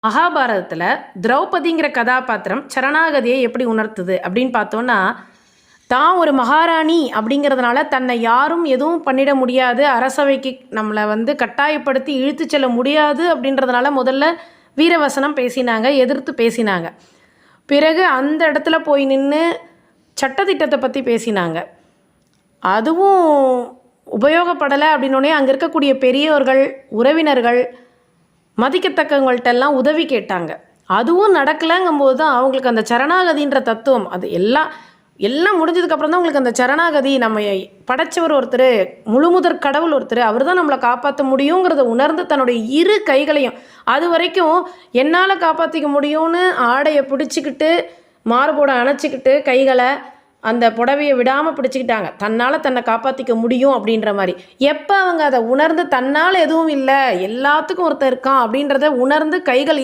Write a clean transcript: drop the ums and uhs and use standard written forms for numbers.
மகாபாரதத்தில் திரௌபதிங்கிற கதாபாத்திரம் சரணாகதியை எப்படி உணர்த்துது அப்படின்னு பார்த்தோன்னா, தான் ஒரு மகாராணி அப்படிங்கிறதுனால தன்னை யாரும் எதுவும் பண்ணிட முடியாது, அரசவைக்கு நம்மளை கட்டாயப்படுத்தி இழுத்து செல்ல முடியாது அப்படின்றதுனால முதல்ல வீரவசனம் பேசினாங்க, எதிர்த்து பேசினாங்க. பிறகு அந்த இடத்துல போய் நின்று சட்டத்திட்டத்தை பற்றி பேசினாங்க. அதுவும் உபயோகப்படலை அப்படின்னோடனே அங்கே இருக்கக்கூடிய பெரியவர்கள், உறவினர்கள், மதிக்கத்தக்கவங்கள்ட்டெல்லாம் உதவி கேட்டாங்க. அதுவும் நடக்கலைங்கும்போது தான் அவங்களுக்கு அந்த சரணாகதின்ற தத்துவம் அது எல்லாம் முடிஞ்சதுக்கப்புறம் தான் அவங்களுக்கு அந்த சரணாகதி, நம்ம படைச்சவர் ஒருத்தர், முழுமுதற் கடவுள் ஒருத்தர், அவர் தான் நம்மளை காப்பாற்ற முடியுங்கிறத உணர்ந்து தன்னுடைய இரு கைகளையும், அது வரைக்கும் என்னால் காப்பாற்றிக்க முடியும்னு ஆடையை பிடிச்சிக்கிட்டு மார்போட அணைச்சிக்கிட்டு கைகளை அந்த புடவையை விடாமல் பிடிச்சிக்கிட்டாங்க. தன்னால் தன்னை காப்பாற்றிக்க முடியும் அப்படின்ற மாதிரி. எப்போ அவங்க அதை உணர்ந்து தன்னால் எதுவும் இல்லை, எல்லாத்துக்கும் ஒருத்தர் இருக்கான் அப்படின்றத உணர்ந்து கைகள்